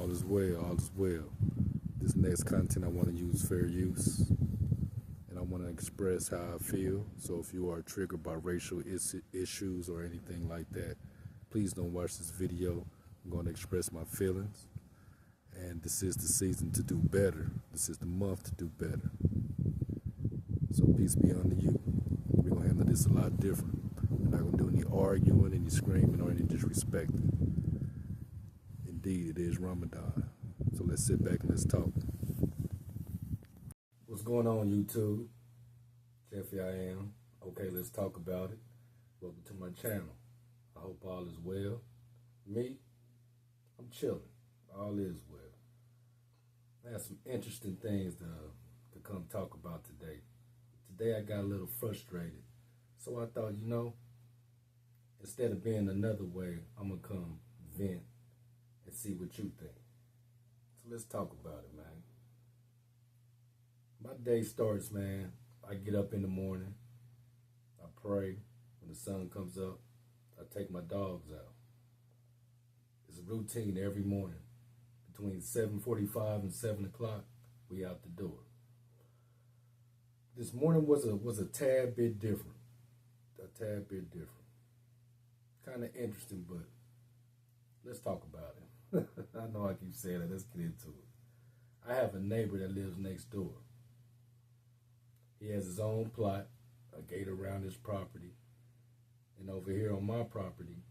All is well, all is well. This next content I want to use fair use and I want to express how I feel. So if you are triggered by racial issues or anything like that, please don't watch this video. I'm going to express my feelings. And this is the season to do better. This is the month to do better. So peace be unto you. We're going to handle this a lot different. We're not going to do any arguing, any screaming, or any disrespecting. Indeed, it is Ramadan. So let's sit back and let's talk. What's going on, YouTube? Jeffy, I am. Okay, let's talk about it. Welcome to my channel. I hope all is well. Me, I'm chilling. All is well. I have some interesting things to come talk about today. Today I got a little frustrated. So I thought, instead of being another way, I'm going to come vent and see what you think. So let's talk about it, man. My day starts, man. I get up in the morning. I pray. When the sun comes up, I take my dogs out. It's a routine every morning. Between 7:45 and 7 o'clock, we out the door. This morning was a tad bit different. A tad bit different. Kind of interesting, but let's talk about it. I know I keep saying it. Let's get into it. I have a neighbor that lives next door. He has his own plot, a gate around his property. And over here on my property,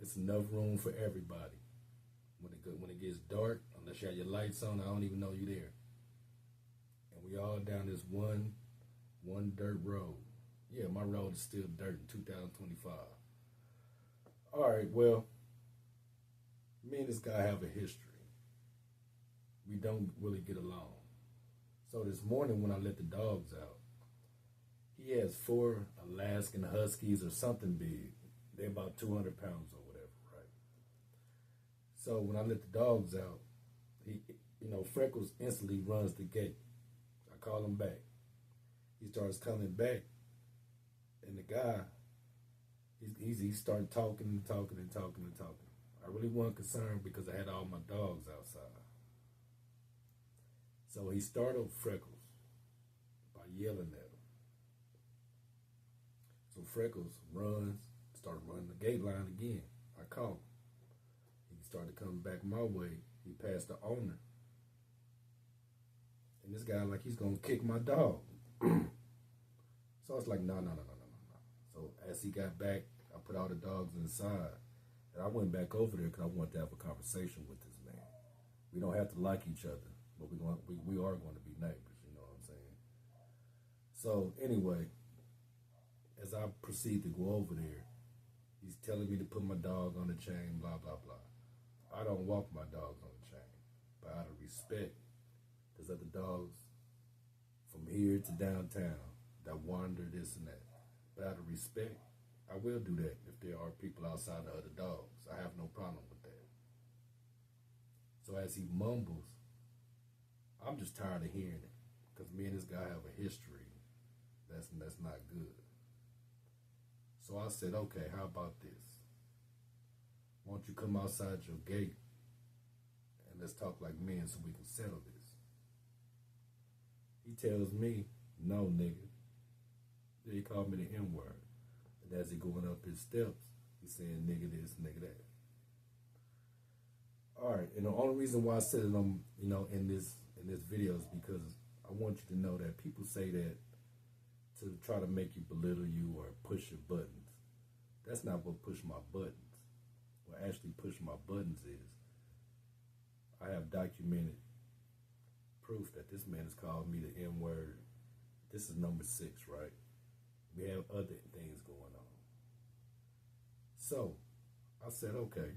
it's enough room for everybody. When it gets dark, unless you have your lights on, I don't even know you're there. And we all down this one dirt road. Yeah, my road is still dirt in 2025. All right, well, me and this guy have a history. We don't really get along. So this morning when I let the dogs out, he has 4 Alaskan Huskies or something big. They're about 200 pounds or whatever, right? So when I let the dogs out, Freckles instantly runs the gate. I call him back. He starts coming back, and the guy, he started talking. I really wasn't concerned because I had all my dogs outside. So he startled Freckles by yelling at him. So Freckles started running the gate line again. I called him. He started coming back my way. He passed the owner. And this guy, like, he's going to kick my dog. So I was like, no. So as he got back, I put all the dogs inside. And I went back over there because I wanted to have a conversation with this man. We don't have to like each other, but we are going to be neighbors, you know what I'm saying? So anyway, as I proceed to go over there, he's telling me to put my dog on the chain, blah, blah, blah. I don't walk my dogs on the chain. But out of respect, there's other dogs from here to downtown that wander this and that. But out of respect, I will do that if there are people outside the other dogs. I have no problem with that. So as he mumbles, I'm just tired of hearing it because me and this guy have a history that's not good. So I said, okay, how about this? Why don't you come outside your gate and let's talk like men so we can settle this? He tells me, no, nigga. Then he called me the N-word. And as he going up his steps, he's saying nigga this, nigga that. All right, and the only reason why I said it on, in this video is because I want you to know that people say that to try to make you belittle you or push your buttons. That's not what push my buttons. What actually push my buttons is I have documented proof that this man has called me the N-word. This is number 6, right? We have other things going on. So I said, okay,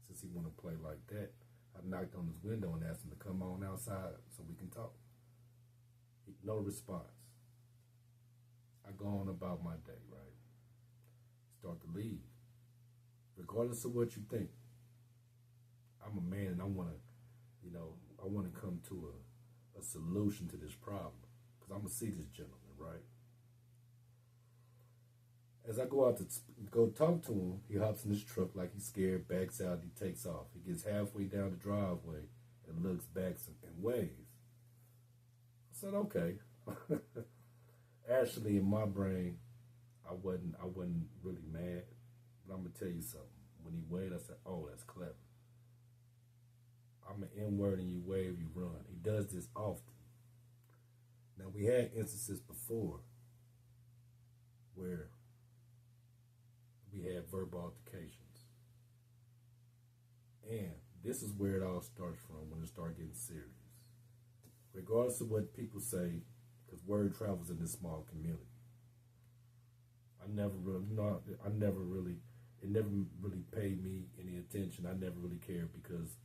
since he want to play like that, I knocked on his window and asked him to come on outside so we can talk. No response. I go on about my day, right? Start to leave. Regardless of what you think, I'm a man and I want to, I want to come to a solution to this problem because I'm going to see this gentleman, right? As I go out to go talk to him, he hops in his truck like he's scared, backs out, he takes off. He gets halfway down the driveway and looks back and waves. I said, okay. Actually, in my brain, I wasn't really mad. But I'm gonna tell you something. When he waved, I said, oh, that's clever. I'm an N word and you wave, you run. He does this often. Now we had instances before where we had verbal altercations. And this is where it all starts from when it starts getting serious. Regardless of what people say, because word travels in this small community. I never really, it never really paid me any attention. I never really cared because,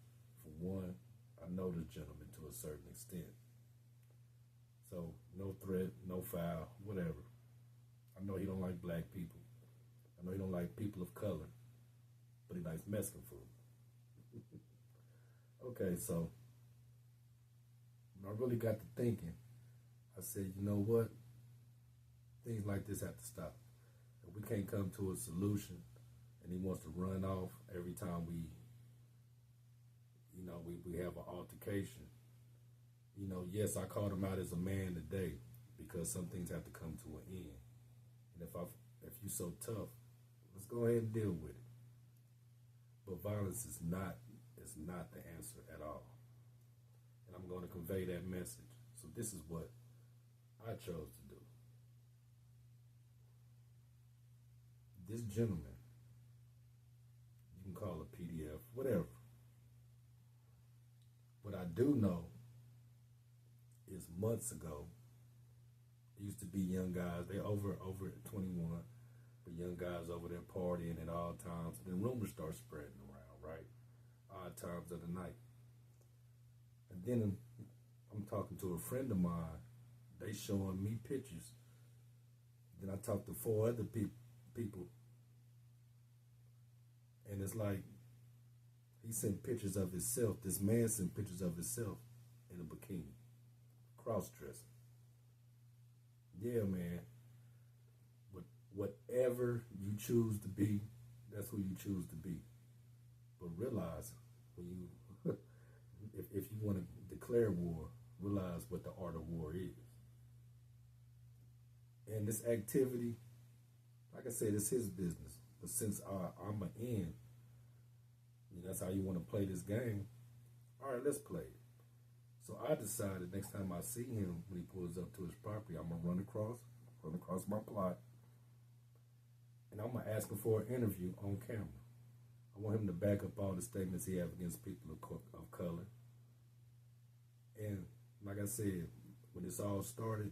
for one, I know the gentleman to a certain extent. So, no threat, no foul, whatever. I know he don't like black people. I know he don't like people of color, but he likes Mexican food. Okay, so when I really got to thinking, I said, you know what? Things like this have to stop. If we can't come to a solution and he wants to run off every time we have an altercation, yes, I called him out as a man today because some things have to come to an end. And if you're so tough, let's go ahead and deal with it. But violence is not the answer at all. And I'm going to convey that message. So this is what I chose to do. This gentleman, you can call it PDF, whatever. What I do know is months ago, it used to be young guys, they over at 21, but young guys over there partying at all times. Then rumors start spreading around, right? Odd times of the night. And then I'm talking to a friend of mine, they showing me pictures. Then I talked to 4 other people. And it's like, he sent pictures of himself. This man sent pictures of himself in a bikini, cross-dressing. Yeah, man. Whatever you choose to be, that's who you choose to be. But realize when you, if you want to declare war, realize what the art of war is. And this activity, like I said, it's his business. But since I'm an end, that's how you want to play this game. All right, let's play it. So I decided next time I see him when he pulls up to his property, I'm gonna run across my plot, and I'm gonna ask him for an interview on camera. I want him to back up all the statements he has against people of color. And like I said, when this all started,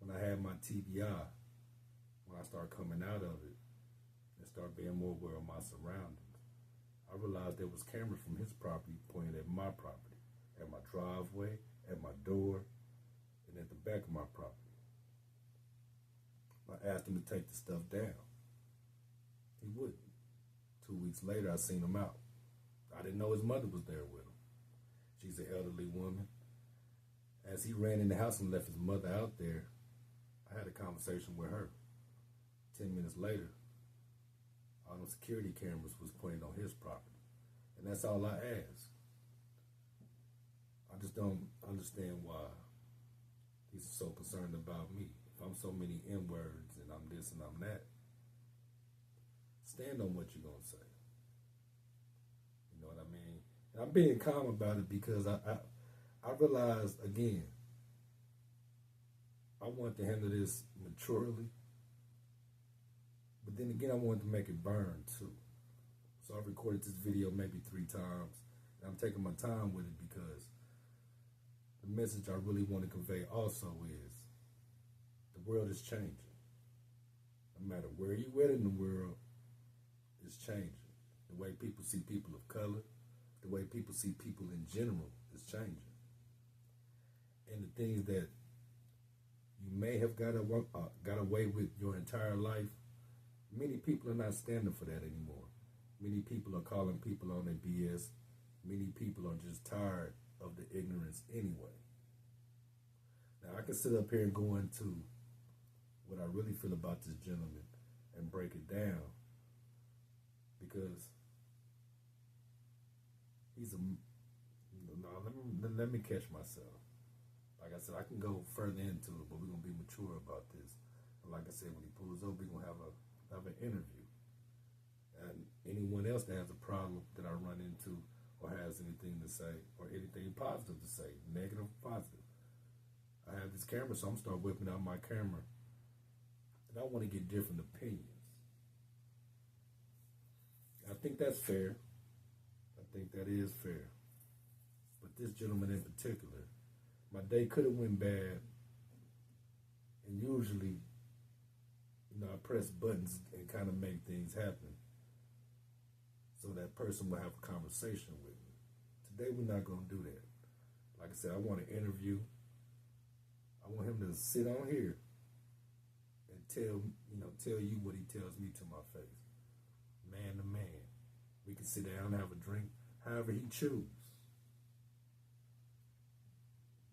when I had my TBI, when I started coming out of it and started being more aware of my surroundings, I realized there was cameras from his property pointed at my property, at my driveway, at my door, and at the back of my property. I asked him to take the stuff down. He wouldn't. 2 weeks later, I seen him out. I didn't know his mother was there with him. She's an elderly woman. As he ran in the house and left his mother out there, I had a conversation with her. 10 minutes later, all the security cameras was pointed on his property. And that's all I ask. I just don't understand why he's so concerned about me. If I'm so many N-words and I'm this and I'm that, stand on what you're going to say. You know what I mean? And I'm being calm about it because I realized, again, I want to handle this maturely. But then again, I wanted to make it burn too. So I recorded this video maybe 3 times. And I'm taking my time with it because the message I really want to convey also is the world is changing. No matter where you at in the world, it's changing. The way people see people of color, the way people see people in general is changing. And the things that you may have got away with your entire life, many people are not standing for that anymore. Many people are calling people on their BS. Many people are just tired of the ignorance anyway. Now, I can sit up here and go into what I really feel about this gentleman and break it down, because he's a no. Let me catch myself. Like I said, I can go further into it, but we're gonna be mature about this. And like I said, when he pulls up, we're gonna have an interview. And anyone else that has a problem that I run into or has anything to say or anything positive to say, negative, positive. I have this camera, so I'm gonna start whipping out my camera. And I want to get different opinions. I think that's fair. I think that is fair. But this gentleman in particular, my day could have went bad. And usually, I press buttons and kind of make things happen, so that person will have a conversation with me. Today, we're not going to do that. Like I said, I want to interview. I want him to sit on here and tell you what he tells me to my face. Man to man. We can sit down and have a drink, however he chooses.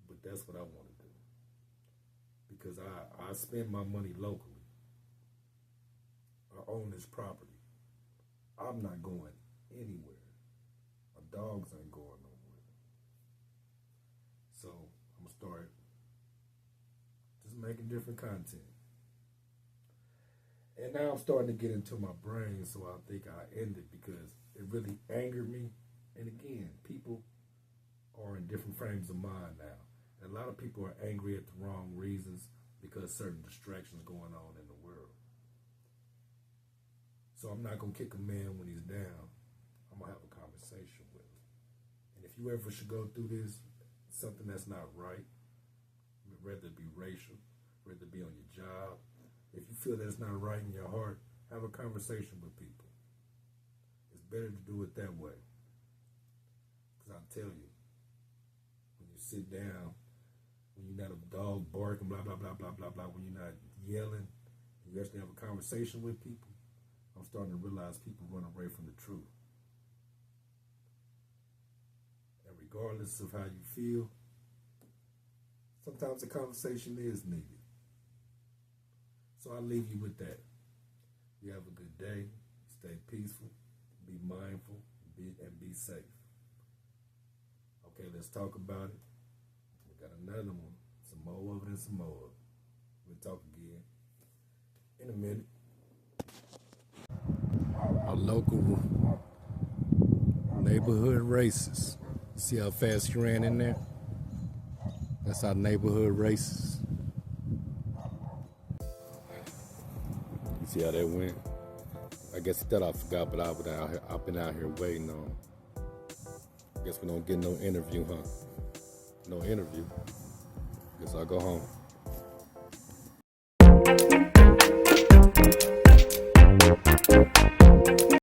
But that's what I want to do. Because I spend my money locally. I own this property. I'm not going anywhere. My dogs ain't going nowhere. So I'm going to start just making different content. And now I'm starting to get into my brain, so I think I end it because it really angered me. And again, people are in different frames of mind now. And a lot of people are angry at the wrong reasons because certain distractions going on in the world. So I'm not going to kick a man when he's down. I'm going to have a conversation with him. And if you ever should go through this, something that's not right, whether it be racial, whether it be on your job, if you feel that it's not right in your heart, have a conversation with people. It's better to do it that way. Because I'll tell you, when you sit down, when you're not a dog barking, blah, blah, blah, blah, blah, blah, when you're not yelling, you actually have a conversation with people, I'm starting to realize people run away from the truth. And regardless of how you feel, sometimes a conversation is needed. So I'll leave you with that. You have a good day. Stay peaceful. Be mindful. And be safe. Okay, let's talk about it. We got another one. Some more of it and some more of it. We'll talk again in a minute. Our local neighborhood racist. See how fast he ran in there? That's our neighborhood racist. See how that went? I guess he thought I forgot, but I've been out here waiting on. I guess we don't get no interview, huh? No interview. Guess I'll go home.